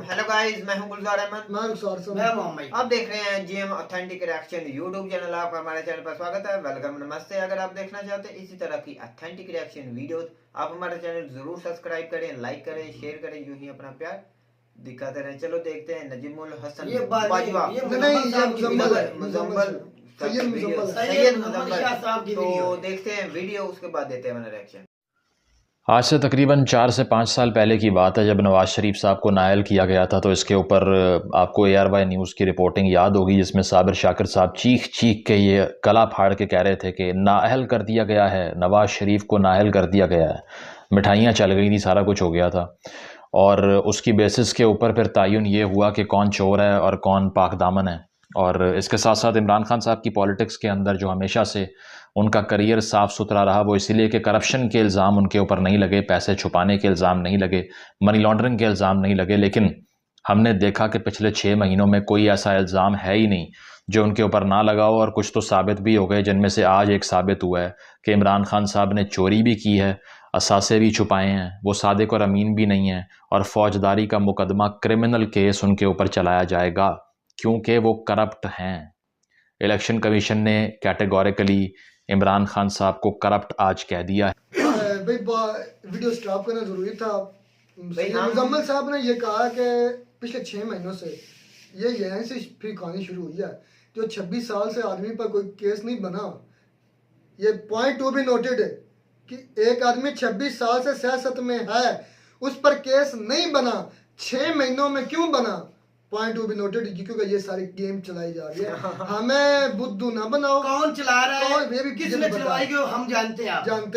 Hello guys, मैं हूं गुलजार अहमद। मैं मोहम्मद। आप देख रहे हैं GM authentic reaction YouTube channel. आपका हमारे चैनल पर स्वागत है। वेलकम, नमस्ते। अगर आप देखना चाहते हैं इसी तरह की ऑथेंटिक रिएक्शन वीडियोस, आप हमारे चैनल जरूर सब्सक्राइब करें, लाइक करें, शेयर करें, यूं ही अपना प्यार दिखाते रहें। चलो देखते हैं नजीमुल हसन बाजवा, सैयद मुजम्मल। तो देखते हैं वीडियो, उसके बाद देते हैं रिएक्शन। आज से तकरीबन 4 से 5 साल पहले की बात है, जब नवाज़ शरीफ साहब को नाअहल किया गया था। तो इसके ऊपर आपको ARY न्यूज़ की रिपोर्टिंग याद होगी, जिसमें साबिर शाकिर साहब चीख चीख के ये गला फाड़ के कह रहे थे कि नाअहल कर दिया गया है, नवाज़ शरीफ को नाअहल कर दिया गया है। मिठाइयाँ चल गई थी, सारा कुछ हो गया था। और उसकी बेसिस के ऊपर फिर तयन ये हुआ कि कौन चोर है और कौन पाक दामन है। और इसके साथ साथ इमरान खान साहब की पॉलिटिक्स के अंदर जो हमेशा से उनका करियर साफ़ सुथरा रहा, वो इसीलिए कि करप्शन के इल्ज़ाम उनके ऊपर नहीं लगे, पैसे छुपाने के इल्ज़ाम नहीं लगे, मनी लॉन्ड्रिंग के इल्ज़ाम नहीं लगे। लेकिन हमने देखा कि पिछले 6 महीनों में कोई ऐसा इल्ज़ाम है ही नहीं जो उनके ऊपर ना लगा हो। और कुछ तो साबित भी हो गए, जिनमें से आज एक साबित हुआ है कि इमरान खान साहब ने चोरी भी की है, असासे भी छुपाए हैं, वो सादिक और अमीन भी नहीं हैं, और फौजदारी का मुकदमा, क्रिमिनल केस उनके ऊपर चलाया जाएगा क्योंकि वो करप्ट हैं। इलेक्शन कमीशन ने कैटेगोरिकली इमरान खान साहब को करप्ट आज कह दिया है। भाई वीडियो स्टॉप करना जरूरी था। मुजम्मल साहब ने ये कहा कि पिछले 6 महीनों से ये यहीं से फिर कहानी शुरू हुई है। जो 26 साल से आदमी पर कोई केस नहीं बना, ये पॉइंट टू भी नोटेड है कि एक आदमी 26 साल से सियासत में है, उस पर केस नहीं बना, 6 महीनों में क्यों बना, पॉइंट टू भी नोटेड। क्योंकि ये सारी गेम चलाई जा रही है। हमें बुद्धू ना बनाओ, कौन चला रहा है, ये भी किसने चलवाई कि हम जानते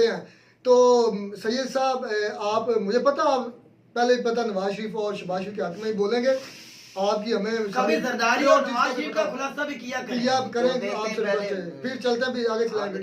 हैं। तो सैयद साहब, आप, मुझे पता, आप पहले ही पता नवाज शरीफ और शहबाज शरीफ के हक में ही बोलेंगे। आपकी हमें कभी जरदारी और नवाज शरीफ का खुलासा भी किया करेंगे। फिर चलते हैं, भी आगे चलाएंगे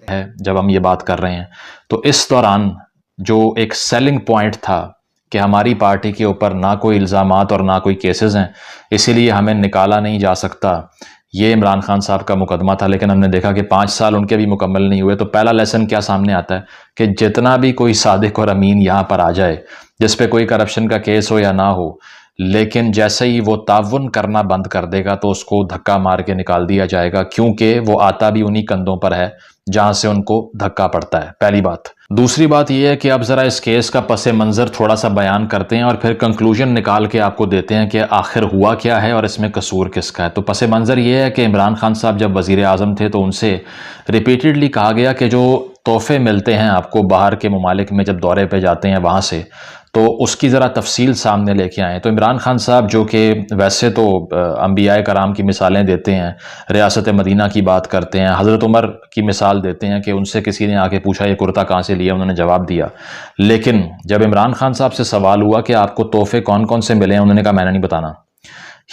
है। जब हम ये बात कर रहे हैं तो इस दौरान जो एक सेलिंग पॉइंट था कि हमारी पार्टी के ऊपर ना कोई इल्ज़ामात और ना कोई केसेस हैं, इसीलिए हमें निकाला नहीं जा सकता, ये इमरान खान साहब का मुकदमा था। लेकिन हमने देखा कि 5 साल उनके भी मुकम्मल नहीं हुए। तो पहला लेसन क्या सामने आता है कि जितना भी कोई सादिक और अमीन यहाँ पर आ जाए, जिस पे कोई करप्शन का केस हो या ना हो, लेकिन जैसे ही वो ताउन करना बंद कर देगा तो उसको धक्का मार के निकाल दिया जाएगा, क्योंकि वो आता भी उन्हीं कंधों पर है जहां से उनको धक्का पड़ता है। पहली बात। दूसरी बात यह है कि अब ज़रा इस केस का पस मंज़र थोड़ा सा बयान करते हैं और फिर कंक्लूजन निकाल के आपको देते हैं कि आखिर हुआ क्या है और इसमें कसूर किसका है। तो पस मंज़र ये है कि इमरान खान साहब जब वज़ीर आज़म थे तो उनसे रिपीटेडली कहा गया कि जो तोहफे मिलते हैं आपको बाहर के ममालिक में जब दौरे पे जाते हैं वहाँ से, तो उसकी ज़रा तफसील सामने लेके आएँ। तो इमरान खान साहब, जो कि वैसे तो अंबियाए कराम की मिसालें देते हैं, रियासत मदीना की बात करते हैं, हज़रत उमर की मिसाल देते हैं कि उनसे किसी ने आके पूछा ये कुर्ता कहाँ से लिया, उन्होंने जवाब दिया। लेकिन जब इमरान खान साहब से सवाल हुआ कि आपको तोहफे कौन कौन से मिले हैं, उन्होंने कहा मैंने नहीं बताना।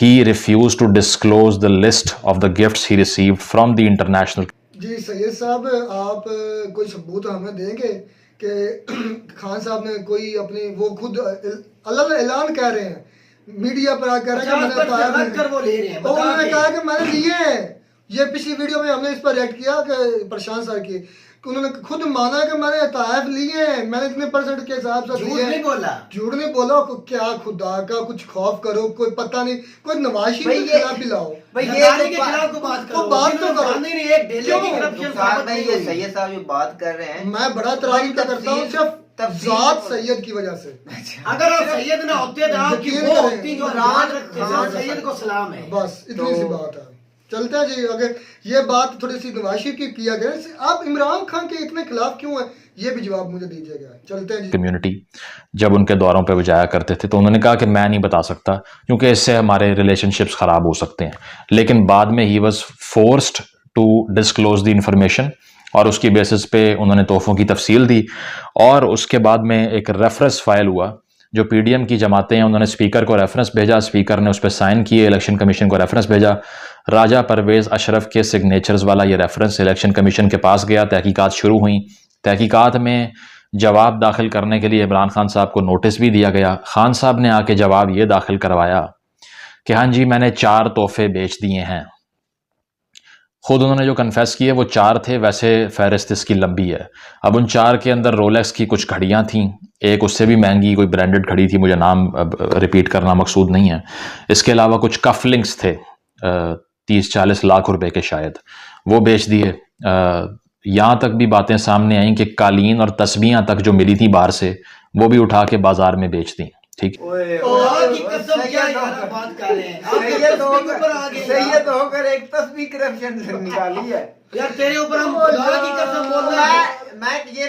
He refuse to disclose the list of the gifts he received from the international. जी सैयद साहब, आप कोई सबूत हमें देंगे कि खान साहब ने कोई अपनी, वो खुद अल्लाह ऐलान कह रहे हैं, मीडिया पर आकर उन्होंने कहा कि मैंने लिए हैं। ये पिछली वीडियो में हमने इस पर रिएक्ट किया कि प्रशांत सर की, उन्होंने खुद माना कि मैंने तायफ लिए हैं, मैंने इतने परसेंट के हिसाब से झूठ नहीं बोला। क्या खुदा का कुछ खौफ करो, कोई पता नहीं, कोई नवाज शरीफ के खिलाफ भी लाओ, सैयद साहब जो बात कर रहे हैं, मैं बड़ा तराई करता हूँ सिर्फ ज़ात सैयद की वजह से। अगर आप सैयद ना होते तो आपकी वो होती जो राज रखते थे, सैयद को सलाम है। बस इतनी सी बात है। चलते हैं जी। अगर ये बात थोड़ी सी नवाज शरीफ की किया गया, आप इमरान खान के इतने खिलाफ क्यों है, ये भी जवाब मुझे दीजिएगा। चलते हैं जी। कम्युनिटी जब उनके दौरों पे वो जाया करते थे तो उन्होंने कहा कि मैं नहीं बता सकता क्योंकि इससे हमारे रिलेशनशिप्स ख़राब हो सकते हैं। लेकिन बाद में ही was forced to disclose the information, और उसकी बेसिस पे उन्होंने तोहफ़ों की तफसील दी। और उसके बाद में एक रेफरेंस फाइल हुआ, जो PDM की जमातें हैं उन्होंने स्पीकर को रेफरेंस भेजा, स्पीकर ने उस पर साइन किए, इलेक्शन कमीशन को रेफरेंस भेजा। राजा परवेज़ अशरफ के सिग्नेचर्स वाला ये रेफरेंस इलेक्शन कमीशन के पास गया, तहकीकात शुरू हुई। तहकीकात में जवाब दाखिल करने के लिए इमरान खान साहब को नोटिस भी दिया गया। खान साहब ने आके जवाब ये दाखिल करवाया कि हाँ जी मैंने 4 तोहफे बेच दिए हैं। खुद उन्होंने जो कन्फेस किए वो 4 थे, वैसे फहरिस्त इसकी लंबी है। अब उन 4 के अंदर रोलेक्स की कुछ घड़ियाँ थीं, एक उससे भी महंगी कोई ब्रांडेड घड़ी थी, मुझे नाम रिपीट करना मकसूद नहीं है। इसके अलावा कुछ कफ लिंक्स थे 30-40 लाख रुपए के शायद, वो बेच दिए। यहाँ तक भी बातें सामने आई कि कालीन और तस्बीहां तक जो मिली थी बाहर से, वो भी उठा के बाजार में बेच दी। ठीक, सैयद होकर एक तस्वीर करप्शन निकाली है यार, तेरे ऊपर हम खुदा की कसम बोल रहे हैं। मैं ये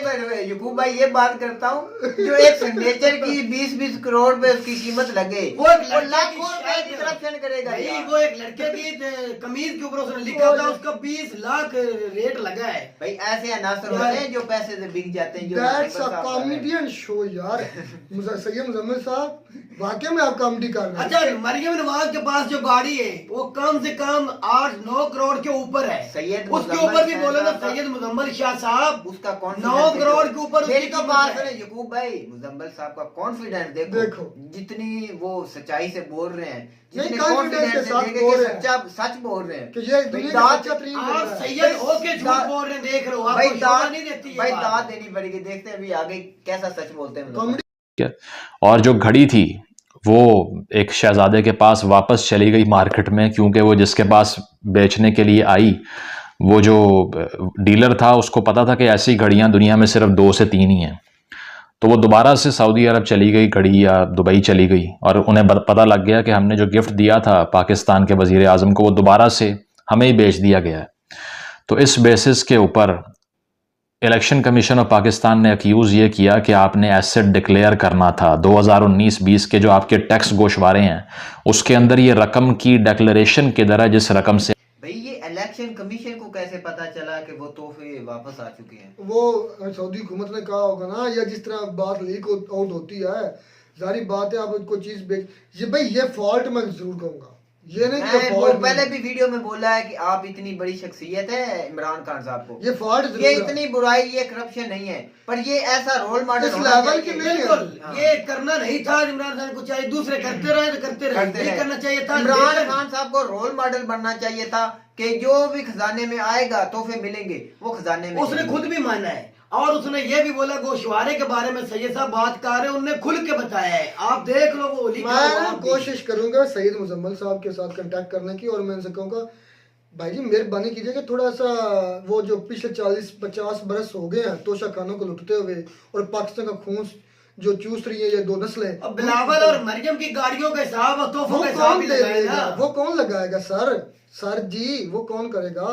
यकूब भाई ये बात करता हूँ, जो एक सिग्नेचर की 20-20 करोड़ पे उसकी कीमत लगे, वो लाखों रुपए की करप्शन करेगा भाई। वो एक लड़के की कमीज के ऊपर उसने लिखा था, उसका 20 लाख रेट लगा है भाई। ऐसे अनासर होते हैं जो पैसे से बिक जाते हैं। दैट्स अ कॉमेडियन शो यार। सैयद मुजम्मिल साहब वाकई में आप कॉमेडी कर रहे हैं। अच्छा, मरियम नवाज के पास जो गाड़ी है वो कम से कम 8-9 करोड़ के ऊपर है। सैयद उसके ऊपर भी बोले ना सैयद मुजम्मिल शाह साहब, उसका 9 करोड़ के ऊपर यकूब भाई मुजम्मिल साहब का कॉन्फिडेंस देखो जितनी वो सच्चाई से बोल रहे हैं, जितने कॉन्फिडेंस के साथ सच बोल रहे हैं कि ये दुनिया का सच्चा तरीन आप सैयद होके झूठ बोल रहे हैं। देख रहे हो, आपको शोभा नहीं देती भाई, दाद देनी पड़ेगी। देखते हैं अभी आगे कैसा सच बोलते हैं। और जो घड़ी थी वो एक शहजादे के पास वापस चली गई मार्केट में, क्योंकि वो जिसके पास बेचने के लिए आई, वो जो डीलर था उसको पता था कि ऐसी घड़ियां दुनिया में सिर्फ 2 से 3 ही हैं। तो वो दोबारा से सऊदी अरब चली गई घड़ी, या दुबई चली गई, और उन्हें पता लग गया कि हमने जो गिफ्ट दिया था पाकिस्तान के वज़ीर आज़म को, वो दोबारा से हमें ही बेच दिया गया है। तो इस बेसिस के ऊपर इलेक्शन कमीशन ऑफ पाकिस्तान ने अक्यूज़ ये किया कि आपने एसेट डिक्लेयर करना था। 2019-20 के जो आपके टैक्स गोशवारे हैं उसके अंदर ये रकम की डिक्लेरेशन किधर है, जिस रकम से। भाई ये इलेक्शन कमीशन को कैसे पता चला कि वो तोहफे वापस आ चुके हैं? वो सऊदी हुकूमत ने कहा होगा ना, या जिस तरह बात लीक आउट होती है, जारी बात है आप कोई चीज बेच, ये भाई ये फॉल्ट मैं जरूर कहूंगा, ये नहीं कि फॉल्ट। पहले भी वीडियो में बोला है कि आप इतनी बड़ी शख्सियत है इमरान खान साहब को, ये फॉल्ट, ये इतनी बुराई, ये करप्शन नहीं है, पर ये ऐसा रोल मॉडल इस लेवल की नहीं है। ये करना नहीं था इमरान खान को, चाहिए दूसरे करते रहे तो करते रहे, ये करना चाहिए था। इमरान खान साहब को रोल मॉडल बनना चाहिए था कि जो भी खजाने में आएगा तोहफे मिलेंगे वो खजाने में। उसने खुद भी माना है और उसने ये भी बोला गोशवारे के बारे में सैयद साहब बात कर रहे हैं, उन्होंने खुल के बताया है, आप देख लो। वो मैं कोशिश करूंगा सैयद मुजम्मिल साहब के साथ कांटेक्ट करने की, और मैं उनसे कहूंगा भाई जी मेहरबानी कीजिए कि थोड़ा सा वो जो पिछले 40-50 बरस हो गए हैं तोशा खानों को लुटते हुए और पाकिस्तान का खून जो चूस रही है ये 2 नस्लें, बिलावल और मरियम की गाड़ियों का हिसाब और तोहफों का हिसाब भी लगाएगा। वो कौन लगाएगा सर जी, वो कौन करेगा?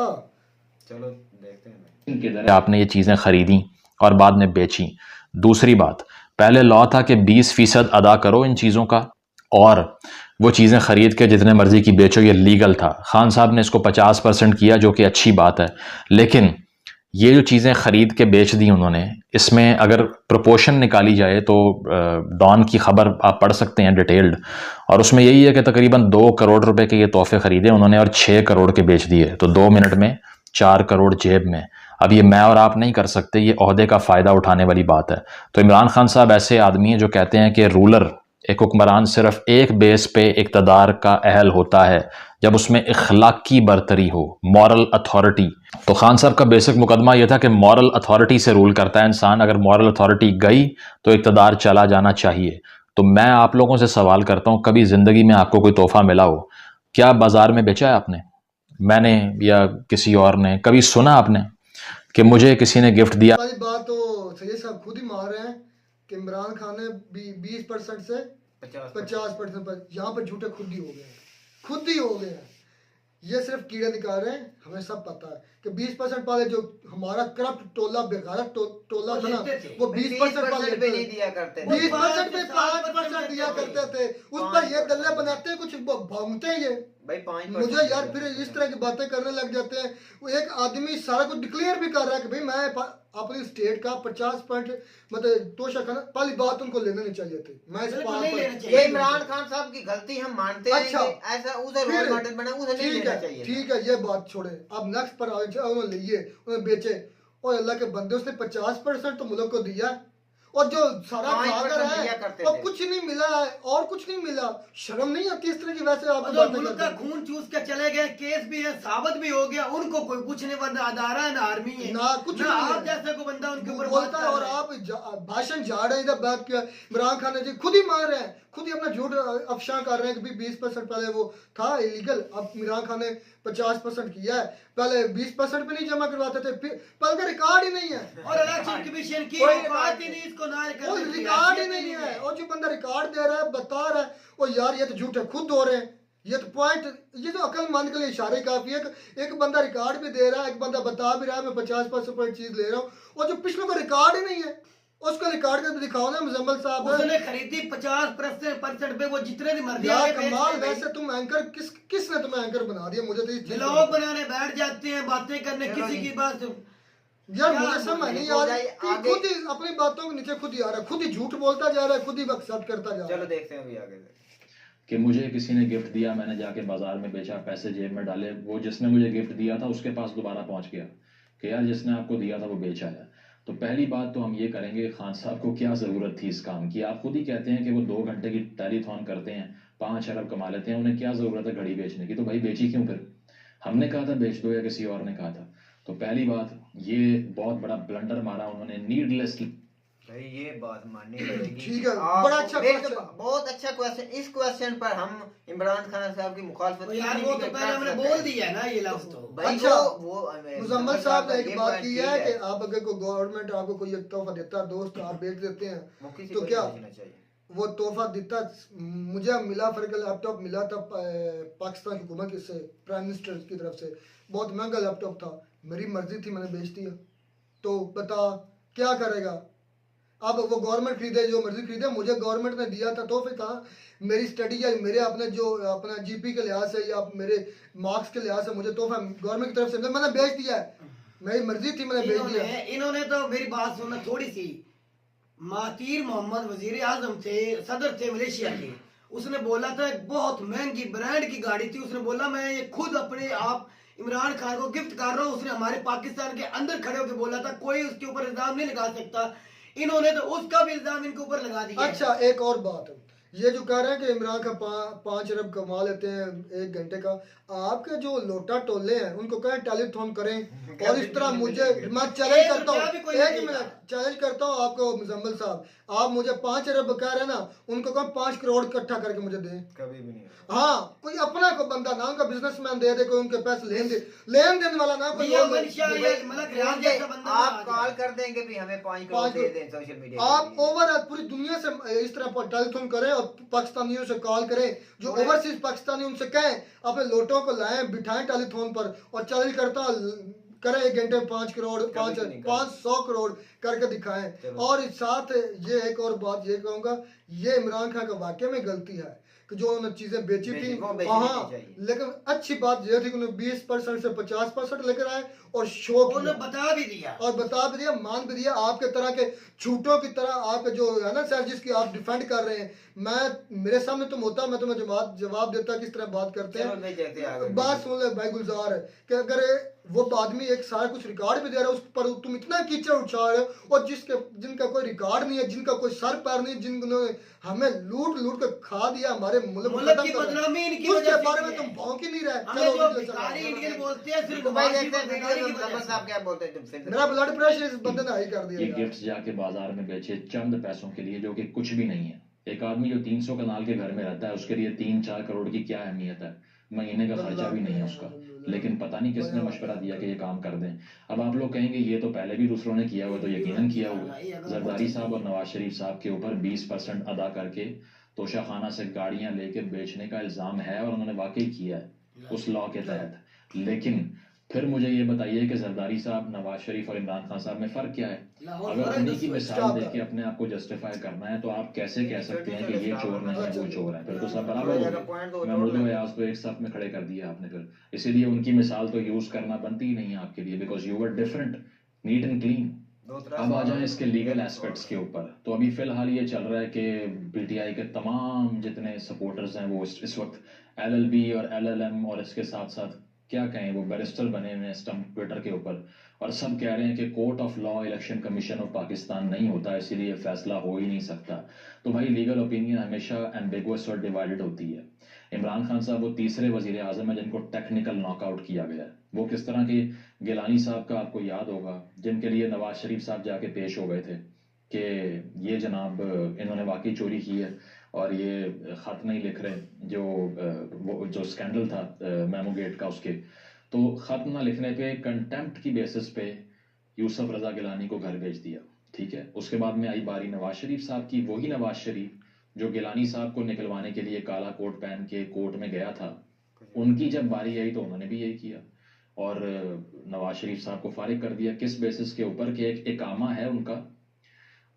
चलो देखते हैं। आपने ये चीज़ें ख़रीदी और बाद में बेची। दूसरी बात, पहले लॉ था कि 20% अदा करो इन चीज़ों का, और वो चीज़ें ख़रीद के जितने मर्ज़ी की बेचो, ये लीगल था। खान साहब ने इसको 50% किया, जो कि अच्छी बात है, लेकिन ये जो चीज़ें ख़रीद के बेच दी उन्होंने, इसमें अगर प्रोपोर्शन निकाली जाए तो डॉन की ख़बर आप पढ़ सकते हैं डिटेल्ड, और उसमें यही है कि तकरीबन 2 करोड़ रुपए के ये तोहफे ख़रीदे उन्होंने और 6 करोड़ के बेच दिए। तो 2 मिनट में 4 करोड़ जेब में। अब ये मैं और आप नहीं कर सकते, ये ओहदे का फ़ायदा उठाने वाली बात है। तो इमरान खान साहब ऐसे आदमी हैं जो कहते हैं कि रूलर, एक हुक्मरान सिर्फ एक बेस पे इक़्तिदार का अहल होता है जब उसमें इखलाकी बरतरी हो, मॉरल अथॉरिटी। तो खान साहब का बेसिक मुकदमा यह था कि मॉरल अथॉरिटी से रूल करता है इंसान, अगर मॉरल अथॉरिटी गई तो इक़्तिदार चला जाना चाहिए। तो मैं आप लोगों से सवाल करता हूँ, कभी ज़िंदगी में आपको कोई तोहफ़ा मिला हो, क्या बाज़ार में बेचा है आपने, मैंने या किसी और ने? कभी सुना आपने कि मुझे किसी ने गिफ्ट दिया? वाली बात तो सैयद साहब खुद ही मार रहे हैं कि इमरान खान ने 20% से 50% पर, यहाँ पर झूठे खुद ही हो गए हैं। ये सिर्फ कीड़े निकाल रहे हैं, हमें सब पता है कि 20% पहले जो हमारा करप्ट टोला बेगारत टोला था ना, वो 20% पे नहीं दिया करते, 20% पे 5% दिया करते थे। उस पर ये दल्ले बनाते कुछ भागते हैं ये भाई 5%। मुझे यार फिर इस तरह की बातें करने लग जाते हैं। वो एक आदमी सारा कुछ डिक्लेयर भी कर रहा है कि भाई मैं अपनी स्टेट का 50% मतलब तोशा खाना, पहली बात उनको लेना नहीं चाहिए थे। मैं इस ये इमरान खान साहब की गलती हम मानते हैं। अच्छा, ऐसा उसे रोल मॉडल बना, उसे नहीं लेना चाहिए। ठीक है, ये बात छोड़े, अब नेक्स्ट पर उन्होंने लिए, उन्होंने बेचे, और अल्लाह के बंदे उसने 50% तो मुल्क को दिया, और जो सारा 5% भागर दिया है करते और थे। कुछ नहीं मिला है और कुछ नहीं मिला, शर्म नहीं आती इस तरह की? वैसे आप और जो मुल्क का खून चूस के चले गए, केस भी है, साबित भी हो गया, उनको कोई पूछने वाला अदारा है ना आर्मी है ना कुछ ना नहीं आप है। जैसे को बंदा उनके ऊपर बात बोलता कर है और रहा है। आप भाषण झाड़ रहे हैं, इधर बात किया इमरान खान ने जी खुद ही मार रहे हैं, खुद ही अपना झूठ अफशा कर रहे हैं कि 20% पहले वो था इलीगल, अब इमरान खान ने 50% किया है, पहले 20% पे नहीं जमा करवाते थे, फिर पहले का रिकॉर्ड ही नहीं है, और इलेक्शन कमीशन की कोई बात ही नहीं इसको ना कोई रिकॉर्ड ही नहीं है। और जो बंदा रिकॉर्ड दे रहा है बता रहा है, और यार ये तो झूठ है, खुद हो रहे हैं, ये तो पॉइंट, ये तो अक्लमंद के लिए इशारे काफी है। एक बंदा रिकॉर्ड भी दे रहा है, एक बंदा बता भी रहा है मैं 50% चीज ले रहा हूँ, और जो पिछले को रिकॉर्ड ही नहीं है उसका रिकॉर्ड करके दिखाओ ना मुजम्मल साहब। उसने खरीदी 50% पे, वो जितने भी मर्जी यार आगे बेच कमाल, दे भाई। वैसे तुम एंकर किसने तुम्हें एंकर बना दिया? मुझे तो इस चीज़ लोग बनाने बैठ जाते हैं, बातें करने, चलो किसी जी। की बात यार क्या मुझे समझ बोले? नहीं हो आ जाए रही कि आगे। खुद ही अपनी बातों के नीचे खुद ही आ रहा है, खुद ही झूठ बोलता जा रहा है, खुद ही एक्सेप्ट करता जा रहा चलो है। देखते हैं अभी आगे से। कि मुझे किसी ने गिफ्ट दिया, मैंने जाके बाजार में बेचा, पैसे जेब में डाले, वो जिसने मुझे गिफ्ट दिया था उसके पास दोबारा पहुंच गया कि यार जिसने आपको दिया था वो बेच आया। तो पहली बात तो हम ये करेंगे, खान साहब को क्या ज़रूरत थी इस काम की? आप खुद ही कहते हैं कि वो 2 घंटे की टेलीथॉन करते हैं, 5 अरब कमा लेते हैं, उन्हें क्या ज़रूरत है घड़ी बेचने की? तो भाई बेची क्यों फिर? हमने कहा था बेच दो या किसी और ने कहा था? तो पहली बात, ये बहुत बड़ा ब्लंडर मारा उन्होंने नीडलेसली। भाई ये बात माननी पड़ेगी। ठीक है, आप- बड़ा अच्छा एक question। बहुत अच्छा क्वेश्चन। इस क्वेश्चन पर हम इमरान खान साहब की मुखालफत तो यार नहीं वो तो कर पहले हमने सकते। बोल दिया है ना ये लफ्ज तो। भाई अच्छा, वो मुजम्मल साहब ने का एक ये बात point की ठीक है कि आप अगर कोई गवर्नमेंट आपको कोई एक तोहफा देता है, दोस्त आप बेच देते हैं, वो किसी तो को क्या नहीं बेचना चाहिए। वो तोहफा देता? मुझे मिला फर्क लैपटॉप मिला था पाकिस्तान की हुकूमत से, प्राइम मिनिस्टर की तरफ से, बहुत महंगा लैपटॉप था, मेरी मर्जी थी मैंने बेच दिया, तो बता क्या करेगा? अब वो गवर्नमेंट खरीदे जो मर्जी खरीदे, मुझे गवर्नमेंट ने दिया था तोहफे, कहा मेरी स्टडी या मेरे अपने जो अपना जीपी के लिहाज से या मेरे मार्क्स के लिहाज से मुझे तोहफा गवर्नमेंट की तरफ से मिला, मैंने बेच दिया है, मेरी मर्जी थी मैंने बेच दिया। इन्होंने तो मेरी बात सुनना थोड़ी सी। महातीर मोहम्मद वजीर आजम थे, सदर थे मलेशिया के, उसने बोला था एक बहुत महंगी ब्रांड की गाड़ी थी, उसने बोला मैं ये खुद अपने आप इमरान खान को गिफ्ट कर रहा हूँ। उसने हमारे पाकिस्तान के अंदर खड़े होकर बोला था कोई उसके ऊपर इल्जाम नहीं लगा सकता। इन्होंने तो उसका भी इल्जाम इनके ऊपर लगा दिया। अच्छा एक और बात है, ये जो कह रहे हैं कि इमरान खान 5 अरब कमा लेते हैं 1 घंटे का, आपके जो लोटा टोले हैं उनको कहें टेलीथॉन करें और इस तरह मुझे, मैं चैलेंज करता हूँ, एक मिनट चैलेंज करता हूँ आपको मुजम्मल साहब, आप मुझे 5 अरब कह रहे हैं ना, उनको कहें 5 करोड़ इकट्ठा करके मुझे दें। कभी भी नहीं। हाँ, कोई अपना को बंदा ना, उनका बिजनेसमैन दे दे, कोई उनके पैसे लेन देने वाला ना, कोई मियां और मनशा या मलक रियाज जैसा बंदा आप ना आ कॉल जाए। कर देंगे भी हमें 5 करोड़ 5 दे दें सोशल मीडिया आप ओवर पूरी दुनिया से इस तरह टेलीफोन करें और पाकिस्तानियों से कॉल करें, जो ओवरसीज पाकिस्तानी उनसे कहें अपने लोटों को लाएं बिठाएं टेलीफोन पर और चैलेंज करता करें 1 घंटे 5 करोड़ 500 करोड़ करके दिखाएं। और इस साथ ये एक और बात ये कहूंगा, ये इमरान खान का वाकई में गलती है कि जो उन्होंने चीजें बेची थी, हाँ, लेकिन अच्छी बात यह थी कि उन्होंने 20% से 50% लेकर आए और शो उन्होंने बता भी दिया और बता भी दिया, मान भी दिया। आपके तरह के झूठों की तरह आप जो है ना सर, जिसकी आप डिफेंड कर रहे हैं, मैं मेरे सामने तुम होता मैं तुम्हें जवाब देता किस तरह बात करते हैं। बात सुन ले भाई गुलजार है कि अगर वो आदमी एक सारा कुछ रिकॉर्ड भी दे रहा है, उस पर तुम इतना कीचड़ उछाल रहे हो, और जिनका कोई रिकॉर्ड नहीं है, जिनका कोई सर पैर नहीं, जिन्होंने हमें लूट के खा दिया, हमारे मुल्क की बदनामी इनकी उसके वजह से बारे में तुम भौंक ही नहीं रहे। हमें जो भिखारी इंडियन बोलते हैं सिर्फ साहब क्या बोलते हैं, मेरा ब्लड प्रेशर इस बंदे ने हाई कर दिया। ये गिफ्ट्स जाके बाजार में बेचे चंद पैसों के लिए, जो कि कुछ भी नहीं है। एक आदमी जो 300 कनाल के घर में रहता है, उसके लिए 3-4 करोड़ की क्या अहमियत है? महीने का खर्चा भी नहीं है उसका, लेकिन पता नहीं किसने मशवरा दिया कि ये काम कर दें। अब आप लोग कहेंगे ये तो पहले भी दूसरों ने किया हुआ, तो यकीनन किया हुआ। जरदारी साहब और नवाज शरीफ साहब के ऊपर 20% अदा करके तोशाखाना से गाड़ियां लेके बेचने का इल्जाम है, और उन्होंने वाकई किया है उस लॉ के तहत। लेकिन फिर मुझे ये बताइए कि जरदारी साहब, नवाज शरीफ और इमरान खान साहब में फ़र्क क्या है? अगर उन्हीं की मिसाल देके अपने आप को जस्टिफाई करना है, तो आप कैसे कह सकते हैं कि ये चोर नहीं है वो चोर है? फिर तो सब बराबर हो गए। महमूद अयाज को एक साथ में खड़े कर दिया आपने फिर, इसीलिए उनकी मिसाल तो यूज करना बनती ही नहीं है आपके लिए, because you were different, neat and clean. अब आ जाए इसके लीगल एस्पेक्ट्स के ऊपर, तो अभी फिलहाल ये चल रहा है कि पीटीआई के तमाम जितने सपोर्टर्स हैं वो इस वक्त एलएलबी और एलएलएम और इसके साथ साथ क्या कहें, वो बैरिस्टर बने हुए हैं स्टम्प ट्विटर के ऊपर और सब कह रहे हैं कि court of law election commission of Pakistan नहीं होता, इसीलिए फैसला हो ही नहीं सकता। तो भाई लीगल ओपिनियन हमेशा एम्बिगुअस और डिवाइडेड होती है। इमरान खान साहब वो तीसरे वजीर आजम है जिनको टेक्निकल नॉकआउट किया गया है। वो किस तरह की, गिलानी साहब का आपको याद होगा जिनके लिए नवाज शरीफ साहब जाके पेश हो गए थे कि ये जनाब इन्होंने वाकई चोरी की है और ये ख़त नहीं लिख रहे, जो वो जो स्कैंडल था मेमो गेट का, उसके तो ख़त ना लिखने पे कंटेम्प्ट की बेसिस पे यूसुफ रज़ा गिलानी को घर भेज दिया। ठीक है, उसके बाद में आई बारी नवाज शरीफ साहब की। वही नवाज शरीफ जो गिलानी साहब को निकलवाने के लिए काला कोट पहन के कोर्ट में गया था, उनकी जब बारी आई तो उन्होंने भी यही किया और नवाज शरीफ साहब को फारिग कर दिया। किस बेसिस के ऊपर कि एक इकामा है उनका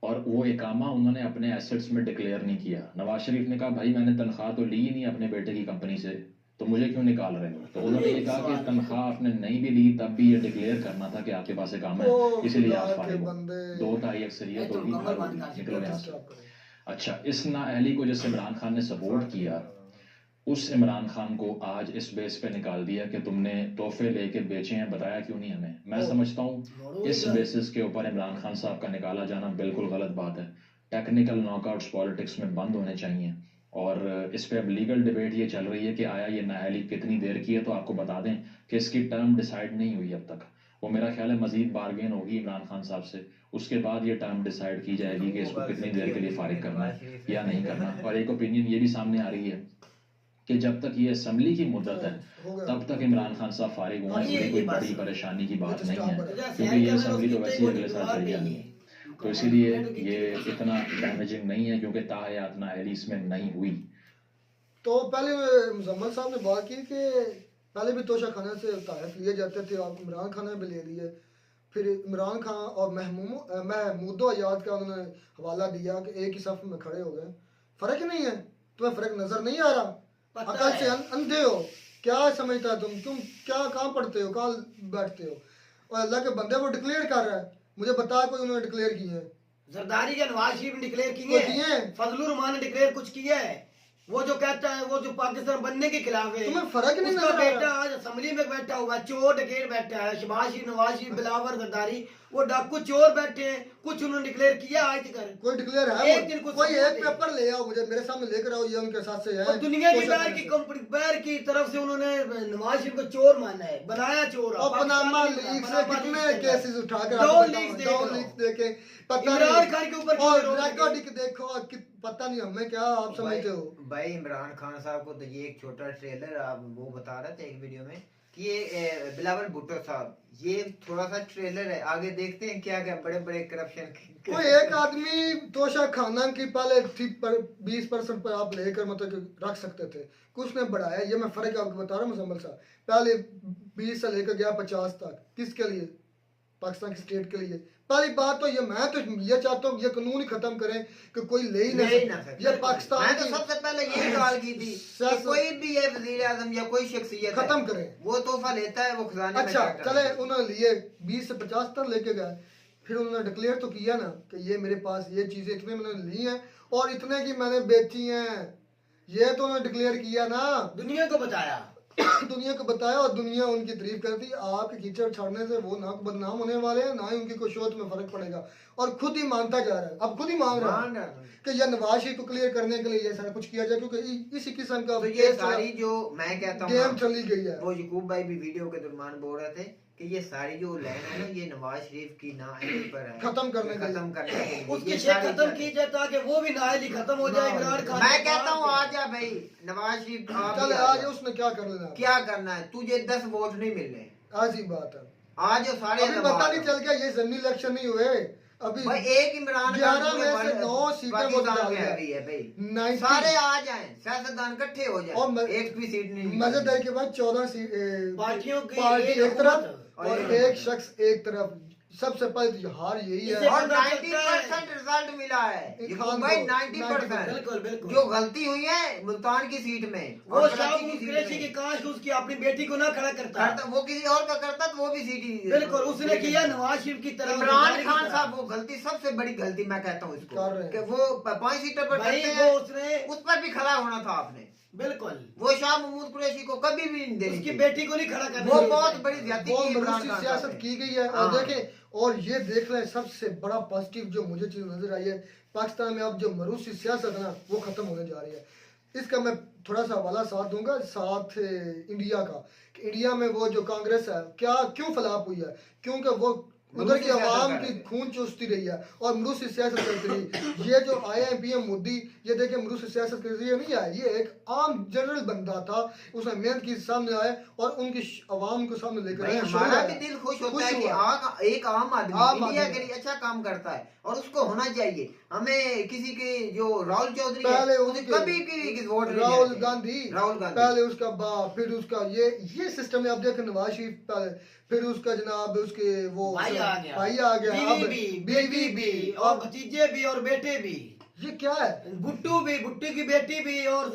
और वो इकामा उन्होंने अपने एसेट्स में डिक्लेयर नहीं किया। नवाज शरीफ ने कहा भाई मैंने तनख्वाह तो ली ही नहीं अपने बेटे की कंपनी से, तो मुझे क्यों निकाल रहे हो? तो उन्होंने ये कहा कि तनख्वाह आपने नहीं भी ली तब भी ये डिक्लेयर करना था कि आपके पास इकामा है, इसीलिए आप फारिग हो। 2 तारीख अक्सरियत होगी, निकलो यहाँ से। अच्छा, इस नाअहली को जैसे इमरान खान ने सपोर्ट किया, उस इमरान खान को आज इस बेस पे निकाल दिया कि तुमने तोहफे लेके बेचे हैं, बताया क्यों नहीं हमें। मैं समझता हूँ इस बेसिस के ऊपर इमरान खान साहब का निकाला जाना बिल्कुल गलत बात है। टेक्निकल नॉकआउट्स पॉलिटिक्स में बंद होने चाहिए और इस पे अब लीगल डिबेट ये चल रही है कि आया ये नाअहली कितनी देर की है। तो आपको बता दें कि इसकी टर्म डिसाइड नहीं हुई अब तक। वो मेरा ख्याल है मजीद बारगेन होगी इमरान खान साहब से, उसके बाद ये टर्म डिसाइड की जाएगी कि इसको कितनी देर के लिए फारिग करना है या नहीं करना। और एक ओपिनियन ये भी सामने आ रही है कि जब तक ये असम्बली की मुद्दत है तब तक इमरान खान साहब फारिग होंगे, इसमें कोई बड़ी परेशानी की बात नहीं है, क्योंकि ये असम्बली तो वैसे ही अगले साल चली जानी है। तो इसीलिए ये इतना डैमेजिंग नहीं है क्योंकि ताहयात नाअहली इसमें नहीं हुई। तो पहले मुजम्मल साहब ने बात की कि पहले भी तोशा खाना से तायत लिए जाते थे और इमरान खान ने भी ले लिए। फिर इमरान खान और महमूदो अयाद का उन्होंने हवाला दिया कि एक ही सफ में खड़े हो गए। फ़र्क नहीं है, तुम्हें फ़र्क नज़र नहीं आ रहा? अकल से अंधे हो, क्या समझता है तुम क्या कहाँ पढ़ते हो, कहाँ बैठते हो? और अल्लाह के बंदे वो डिक्लेयर कर रहा है, मुझे बता कोई उन्होंने डिक्लेयर किए हैं? जरदारी के नवाज शरीफ ने डिक्लेयर किए हैं, फजलुर रहमान ने डिक्लेयर कुछ किया है। वो जो कहता है वो जो पाकिस्तान बनने के खिलाफ है, तुम्हें फर्क नहीं उसका नजर आ बेटा रहा? आज असेंबली में बैठा हुआ है, चोर डकैत बैठा है, शहबाज शरीफ, नवाज शरीफ, बिलावल, जरदारी, वो डाकू चोर बैठे हैं। कुछ उन्होंने डिक्लेयर किया आज तक? कोई डिक्लेयर है? एक दिन कोई एक पेपर ले आओ, मुझे मेरे सामने लेकर आओ, ये उनके साथ से है। और दुनिया की बैर की कंपनी बैर की तरफ से उन्होंने नवाज शरीफ को चोर माना है, बनाया चोर। और पनामा लीक से कितने केसेस उठाकर 2 लीक्स देके पता इमरान खान के ऊपर और रिकॉर्डिंग देखो, पता नहीं हमें क्या आप समझते हो भाई। इमरान खान साहब को तो ये एक छोटा ट्रेलर आप वो बता रहे थे एक वीडियो में कि ये बिलावल भुट्टो साहब, ये थोड़ा सा ट्रेलर है, आगे देखते हैं क्या क्या बड़े बड़े करप्शन। कोई एक आदमी तोशा खाना की पहले थी पर 20% पर आप लेकर मतलब रख सकते थे, कुछ ने बढ़ाया। ये मैं फर्क आपको बता रहा हूँ मुजम्मल साहब, पहले 20 से लेकर गया 50 तक। किसके लिए? पाकिस्तान की स्टेट के लिए। पहली बात तो ये, मैं तो ये चाहता हूँ ये कानून ही खत्म करें कि कोई ले ही ना सके। ये पाकिस्तान मैं तो सबसे पहले ये सवाल की थी कि कोई भी ये वजीर आजम या कोई शख्सियत खत्म करें, वो तोहफा लेता है वो खजाने में। अच्छा चले उन्होंने लिए 20 से 50 तक लेके गए, फिर उन्होंने डिक्लेयर तो किया ना कि ये मेरे पास ये चीजें इतने मैंने ली हैं और इतने की मैंने बेची हैं, ये तो उन्होंने डिक्लेयर किया ना, दुनिया को बताया। दुनिया को बताया और दुनिया उनकी तारीफ करती। आपके कीचड़ छाड़ने से वो ना बदनाम होने वाले हैं, ना ही उनकी कोई शोध में फर्क पड़ेगा। और खुद ही मानता जा रहा है, अब खुद ही मान रहा है कि यह नवाज शरीफ को क्लियर करने के लिए ये सारा कुछ किया जाए, क्योंकि इसी किस्म का तो ये सारी जो मैं कहता हूँ गेम चली गई है। वो यकूब भाई भी वीडियो के दरमियान बोल रहे थे कि ये सारी जो लैन है ना, ये नवाज शरीफ की नाअहली पर है, खत्म करने के लिए उसकी शेख खत्म की जाए ताकि वो भी नाअहली खत्म हो जाए। इमरान खान, मैं कहता हूँ आ जा भाई नवाज शरीफ, चल आज उसने क्या कर लेना, क्या करना है, तुझे 10 वोट नहीं मिलने, आज ही बात है। आज सारे अभी पता नहीं चल गया, ये ज़मीनी इलेक्शन नहीं हुए अभी। भाई एक इमरान 11 में से 9 सीटें वो डाल है भाई, 90 सारे आ जाएं, सियासतदान इकट्ठे हो जाएं, और एक भी सीट नहीं। मजेदार के बाद 14 पार्टियों की पार्टी एक तरफ और एक शख्स एक तरफ, सबसे पहले तो हार यही है। इसे और पता चलता 90% रिजल्ट मिला है खान ये भाई, को, 90%। बिल्कुल बिल्कुल। जो गलती हुई है मुल्तान की सीट में वो और शाह कराची की सीट कुरैशी की में काश उसकी अपनी बेटी को ना खड़ा करता। वो किसी और का करता तो वो भी सीट ही बिल्कुल उसने किया नवाज शरीफ की तरह, इमरान की खान तरह। साहब, वो गलती सबसे बड़ी गलती मैं कहता हूँ इसको, कर रहे हैं। कि वो 5 सीटर पर भाई करते वो हैं, उसने उस पर भी खड़ा होना था आपने। बिल्कुल वो शाह महमूद कुरैशी को कभी भी नहीं देनी उसकी चाहिए। बेटी को नहीं खड़ा करना। वो बहुत बड़ी ज्यादती वो की इमरान मरूसी खान सियासत साहब ने। की गई है। और हाँ। देखें, और ये देख रहे हैं सबसे बड़ा पॉजिटिव जो मुझे चीज नजर आई है, पाकिस्तान में अब जो मरूसी सियासत है ना वो खत्म होने जा रही है। इसका मैं थोड़ा सा हवाला साथ दूंगा, साथ इंडिया का, कि इंडिया में वो जो कांग्रेस है क्या क्यों फलाप हुई है, क्योंकि वो उधर की आवाम की खून चूसती रही है और मरूसी सियासत करती रही। ये जो आया है पीएम मोदी, ये देखिए मरूसी सियासत के जरिए नहीं आया, ये एक आम जनरल बंदा था, उसने मेहनत की सामने आए और उनकी आवाम को सामने लेकर भाई आए। हमारा भी दिल खुश होता है कि एक आम आदमी इंडिया के लिए अच्छा काम करता है और उसको होना चाहिए। हमें किसी के जो राहुल चौधरी पहले है उनके कभी की वोट नहीं राहुल देते। गांधी, राहुल गांधी पहले उसका बाप, फिर उसका ये सिस्टम है। अब देखें नवाज शरीफ पहले, फिर उसका जनाब उसके वो भाई आ गया, भाई आ गया, बीवी अब भी, बीवी बेटी भी और भतीजे भी और बेटे भी। ये क्या है? भुट्टू भी, भुट्टू की बेटी भी और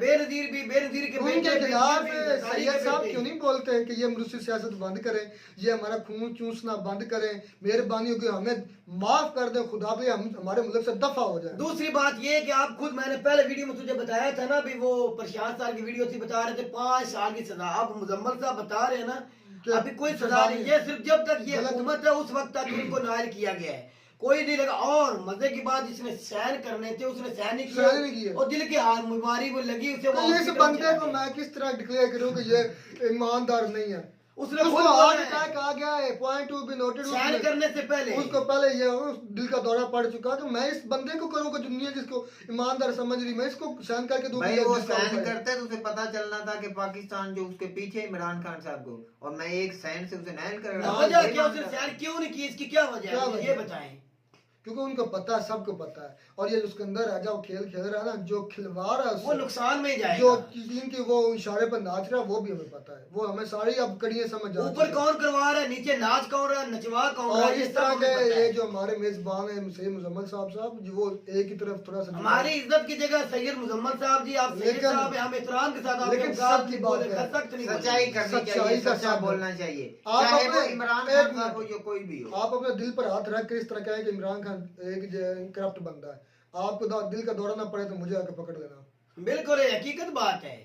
बेनजीर भी, बेनजीर के उनके बेटे भी, खिलाफ भी, जरदारी सैयद के साहब बेटे। क्यों नहीं बोलते हैं कि ये मरूसी सियासत बंद करें, ये हमारा खून चूसना बंद करें, मेहरबानी होगी हमें माफ कर दे खुदा पे, हम हमारे मुल्क से दफा हो जाए। दूसरी बात ये कि आप खुद, मैंने पहले वीडियो में तुझे बताया था ना, अभी वो प्रशांत साल की वीडियो थी, बता रहे थे 5 साल की सजा। अब मुजम्मल साहब बता रहे हैं ना अभी कोई सजा नहीं, ये सिर्फ जब तक ये हुकूमत है उस वक्त तक उनको नायल किया गया है, कोई नहीं लगा। और मजे की बात, जिसने सहन करने थे उसने सहन नहीं किया और दिल की बीमारी वो लगी उसे। तो इस बंदे को मैं किस तरह डिक्लेयर करूं कि ये ईमानदार नहीं है? उसने उसको खुद हार्ट बोला है, अटैक आ गया है, पॉइंट टू बी नोटेड। सहन करने से पहले उसको पहले ये दिल का दौरा पड़ चुका, तो मैं इस बंदे को करूंगा दुनिया जिसको ईमानदार समझ रही, मैं इसको सहन करके दूंगा। भाई वो सहन करते तो उसे पता चलना था कि पाकिस्तान जो उसके पीछे इमरान खान साहब को, और मैं एक सहन से उसे नायल कर रहा हूं। वजह क्या, उसने सहन क्यों नहीं की, इसकी क्या वजह है ये बताएं। क्योंकि उनको पता है, सबको पता है। और ये उसके अंदर है, जो खेल खेल रहा है ना, जो खिलवाड़ है वो नुकसान में जाएगा। जो इनके वो इशारे पर नाच रहा है वो भी हमें पता है, वो हमें सारी अब कड़ियां समझ आ ऊपर कौन करवा रहा है, नीचे नाच कौन रहा है, नचवा कौन रहा और है, इस तरह के ये जो हमारे मेजबान है सैयद मुजम्मल साहब जो वो एक ही तरफ थोड़ा सा हमारी इज्जत की जगह सैयद मुजम्मल साहब जी, आप सैयद साहब हैं, हम एहतराम के साथ आपके लेकिन साथ सबकी नहीं बात बोले, है, सख्त नहीं बोले। सच्चाई करनी चाहिए, सच्चाई का सच्चा साथ बोलना चाहिए, आप चाहे वो अपने- इमरान एक खान साहब हो मिनट। जो कोई भी हो। आप अपने दिल पर हाथ रख के इस तरह कहें कि इमरान खान एक करप्ट बंदा है, आपको दिल का दौरा ना पड़े तो मुझे आके पकड़ लेना। बिल्कुल ये हकीकत बात है।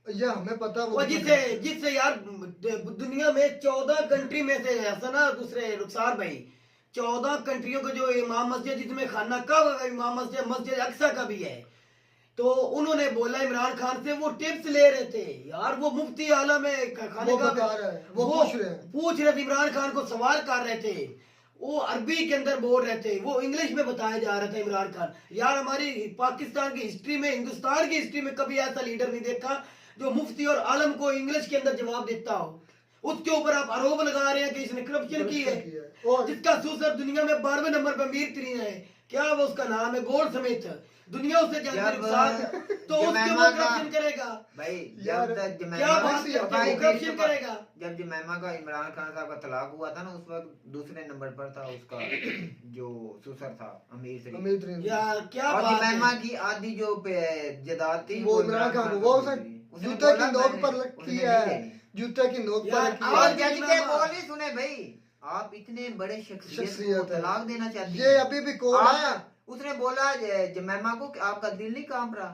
ये हमें पता है, वो जिससे यार दुनिया में 14 कंट्री में से ऐसा ना, दूसरे रुखसार भाई 14 कंट्रियों का जो इमाम मस्जिद, जिसमें खाना का इमाम मस्जिद, मस्जिद अक्सा का भी है, तो उन्होंने बोला इमरान खान से वो टिप्स ले रहे थे यार, वो मुफ्ती आला में खाने वो का बता रहा है, वो पूछ रहे थे, इमरान खान को सवाल कर रहे थे, वो अरबी के अंदर बोल रहे थे, वो इंग्लिश में बताया जा रहा था इमरान खान। यार हमारी पाकिस्तान की हिस्ट्री में, हिंदुस्तान की हिस्ट्री में कभी ऐसा लीडर नहीं देखा जो मुफ्ती और आलम को इंग्लिश के अंदर जवाब देता हो। उसके ऊपर आप आरोप लगा रहे हैं कि इसने करप्शन की है, जिसका सूसर दुनिया में 12वें नंबर पर अमीर तरीन है, क्या वो उसका नाम है, गोल्ड समेत, दुनिया उससे तो उसके वो करप्शन करेगा भाई। यार, क्या बात है, करप्शन करेगा। जब जमैमा का इमरान खान साहब का तलाक हुआ था ना, उस वक्त दूसरे नंबर पर था उसका जो ससुर था अमीर यार क्या और बात जमैमा है। की आधी जो जायदाद थी वो इमरान खान को, वो उसने जूते की नोक पर रखी है, जूते की नोक पर रखी है। और जज के बोल ही सुने भाई, आप इतने बड़े शख्सियत को तलाक देना चाहते ये अभी भी कोड है। उसने बोला जमैमा को कि आपका दिल नहीं कांप रहा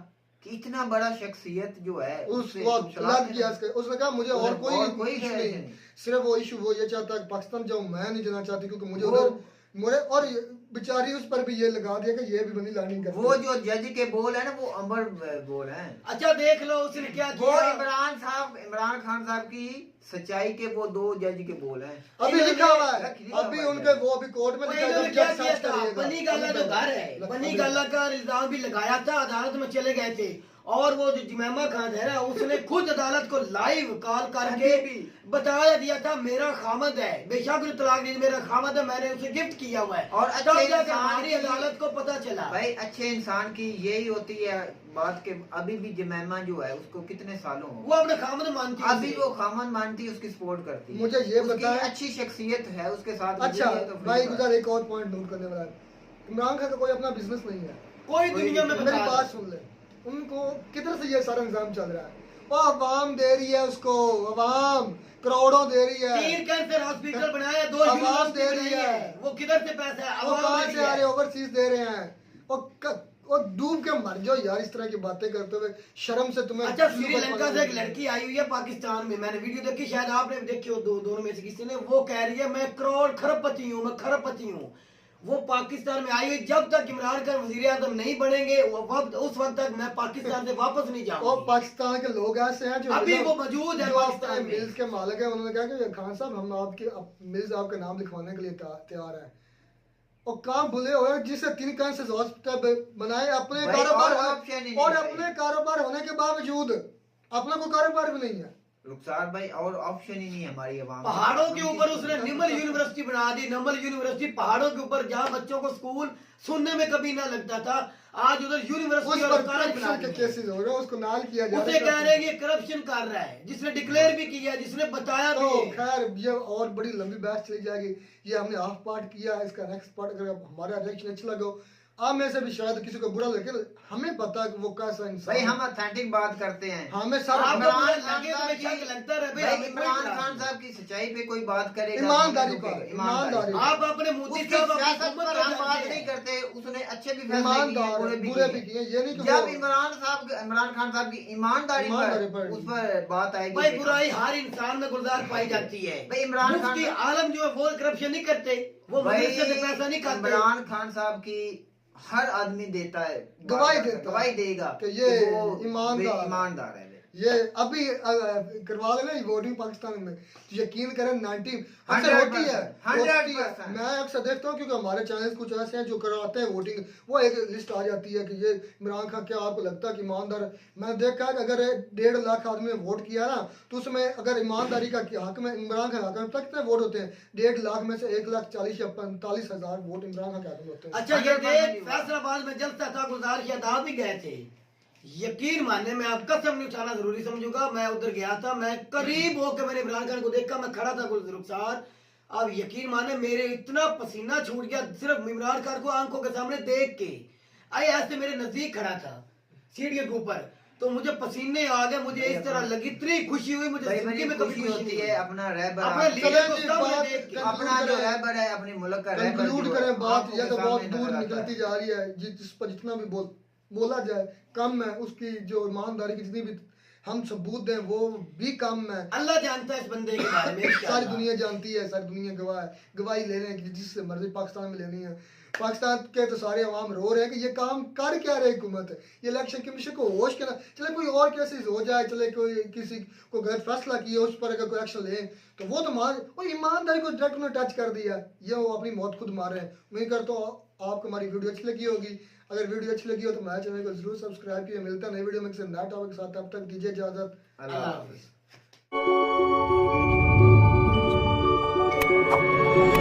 कि इतना बड़ा शख्सियत जो है उस वक्त तलाक किया उसने कहा मुझे और कोई इशू नहीं, सिर्फ वो इशू वो ये चाहता है पाकिस्तान जाऊं, मैं नहीं जाना चाहती क्योंकि मुझे उधर और बेचारी उस पर भी ये लगा दिया कि ये भी बनी लानी करती। वो जो जज के बोल है ना, वो अमर बोल है। अच्छा देख लो उसने क्या वो किया। इमरान खान साहब की सच्चाई के वो 2 जज के बोल हैं, अभी लिखा हुआ है, अभी उनके वो अभी कोर्ट में लिखा है, क्या किया था, बनी गाला जो घर है, बनी गाला का इल्जाम भी लगाया था, अदालत में चले गए थे और वो जो जुमैमा खान है ना, उसने खुद अदालत को लाइव कॉल करके बताया दिया था मेरा खामद है, बेशक उसने तलाक दी, मेरा खामद है, मैंने उसे गिफ्ट किया हुआ है। और तब अच्छे जाकर इंसान हमारी की- अदालत को पता चला। भाई अच्छे इंसान की यही होती है बात के अभी भी जमैमा जो है उसको कितने सालों हो वो अपने खामद मानती है अभी उसे। वो खामन मानती है, उसकी सपोर्ट करती है। मुझे ये उसकी बताएं- अच्छी शख्सियत है उसके साथ अच्छा गुजरी है तो फिर भाई बात- गुजार एक और पॉइंट नोट करने वाला है। इमरान खान का कोई अपना बिजनेस नहीं है। कोई दुनिया में मेरी बता बात दो। सुन ले, उनको किधर से ये सारा निजाम चल रहा है? वो अवाम दे रही है उसको, अवाम करोड़ों दे रही है। 3 कैंसर हॉस्पिटल बनाया, 2 आवाज यूनिवर्सिटी दे रही बनाई है। है। वो किधर से पैसा है? वो आवाम कहाँ दे से रही आ है। रहे ओवरसीज दे रहे हैं? वो डूब के मर जाओ यार, इस तरह की बातें करते हुए शर्म से तुम्हें। अच्छा, श्रीलंका से एक लड़की आई हुई है पाकिस्तान में, मैंने वीडियो देखी, शायद आपने भी देखी हो, दोनों में से किसी ने। वो कह रही है मैं करोड़ खरबपति हूँ, मैं खरबपति हूँ। वो पाकिस्तान में आई हुई, जब तक इमरान खान वजीर आजम नहीं बनेंगे उस वक्त तक मैं पाकिस्तान से वापस नहीं और जाऊंगा। पाकिस्तान के लोग ऐसे हैं जो अभी वो मौजूद है जो पाकिस्तान अपने में। मिल्स के मालिक है, उन्होंने कहा कि खान साहब हम आपके मिल्स आपका नाम लिखवाने के लिए तैयार हैं। और काम भूले हुए हैं, जिसे 3 कैंसर हॉस्पिटल बनाए अपने भाई, कारोबार और option ही नहीं और है अपने कारोबार होने के बावजूद अपना कोई कारोबार भी नहीं है। रुखसार भाई और ऑप्शन ही नहीं है हमारी आवाम पहाड़ों के ऊपर उसने निमल यूनिवर्सिटी बना दी। निमल यूनिवर्सिटी पहाड़ों के ऊपर, जहाँ बच्चों को स्कूल सुनने में कभी ना लगता था, आज उधर उस यूनिवर्सिटी पर और कॉलेज बना करप्शन के दिए। केसेस हो रहे हैं, उसको नाल किया जा उसे कह रहे हैं कि करप्शन कर रहा है, जिसने डिक्लेयर भी किया, जिसने बताया भी तो है। खैर ये और बड़ी लंबी बहस चली जाएगी। ये हमने हाफ पार्ट किया है, इसका नेक्स्ट पार्ट अगर हमारा रिएक्शन अच्छा लगा, आप में से भी शायद किसी को बुरा लगे, हमें पता है कि वो कैसा इंसान भाई है। हम ऑथेंटिक बात करते हैं। हमें सारा आपको इमरान बुरा खान लगे तो साहब बेशक की- लगता रहे, भाई हमें कोई इमरान इतराज खान नहीं। साहब की सच्चाई पे कोई बात करेगा ईमानदारी तो पर, ईमानदारी आप अपने मोदी उसकी साहब अपनी सियासत हुकूमत पर को हम बात जानते नहीं हैं। करते, उसने अच्छे भी फैसले किए, ईमानदार बुरे बुरे भी भी किए। किए, ये नहीं कि जब वो- इमरान खान साहब की ईमानदारी ईमानदारी पर पर- उस पर बात आएगी भाई बुराई हर इंसान में गुलजार पाई जाती है। भाई इमरान खान मुफ्ती आलम जो है वो करप्शन नहीं करते, वो भाई मदरसे से पैसा नहीं खाते। इमरान खान साहब की हर आदमी देता है, गवाही देता है गवाही देगा कि ये वो ईमानदार ईमानदार है। ये अभी करवा लेना वोटिंग पाकिस्तान में, तो यकीन करें 90 अक्सर 100% होती है, होती है। 100%। मैं अक्सर देखता हूँ क्योंकि हमारे चैनल कुछ ऐसे हैं जो करवाते हैं वोटिंग, वो एक लिस्ट आ जाती है कि ये इमरान खान, क्या आपको लगता है कि ईमानदार है? मैंने देखा है कि अगर 1.5 लाख आदमी ने वोट किया ना, तो उसमें अगर ईमानदारी का हक में इमरान खान हक में कितने वोट होते हैं? 1.5 लाख में से 1,40,000 या 45,000 वोट इमरान खान के हक में होते हैं। अच्छा, ये 100% देख फैसलाबाद में जलसा था, गुलजार शायद आप भी गए थे। यकीन मानने में आप कसम नहीं उठाना जरूरी समझूंगा, मैं उधर गया था, मैं करीब होकर मैंने इमरान खान को देखा, मैं खड़ा था रुखसार। अब यकीन माने मेरे इतना पसीना छूट गया सिर्फ इमरान खान को आंखों के सामने देख के। आई ऐसे मेरे नजदीक खड़ा था सीढ़ी के ऊपर, तो मुझे पसीने आ गए, मुझे इस तरह लगी, इतनी खुशी हुई मुझे भाई जिंदगी बड़ी में कभी खुशी खुशी होती नहीं है हुई। अपना रहबर अपने आप- लीडर को चलें जी, सामने बात देख के। कर- अपना जो रहबर है अपने मुल्क का रहबर कंक्लूड जो करें है, बात, आंखों यह के तो बहुत सामने दूर नजर आता निकलती है। जा रही है। जिस पर जितना भी बोला जाए कम है, उसकी जो ईमानदारी की जितनी भी हम सबूत दें वो भी कम है। अल्लाह जानता है इस बंदे के बारे में। सारी दुनिया जानती है, सारी दुनिया गवाह है, गवाही ले रहे हैं कि जिससे मर्जी पाकिस्तान में लेनी है। पाकिस्तान के तो सारे अवाम रो रहे हैं कि ये काम कर क्या रही हुकूमत है। ये इलेक्शन कमीशन को होश के ना, चले कोई और केसेस हो जाए, चले कोई किसी को गलत फैसला किया उस पर अगर कोई एक्शन ले तो वो तो मान, और ईमानदारी को डायरेक्ट उन्होंने टच कर दिया, ये वो अपनी मौत खुद मार रहे हैं। मैं करता हूँ आपको हमारी वीडियो अच्छी लगी होगी। अगर वीडियो अच्छी लगी हो तो हमारे चैनल को जरूर सब्सक्राइब कीजिए। मिलता है नई वीडियो में किसी नए टॉपिक के साथ, तब तक दीजिए इजाजत। अल्लाह हाफिज़। हाफिज।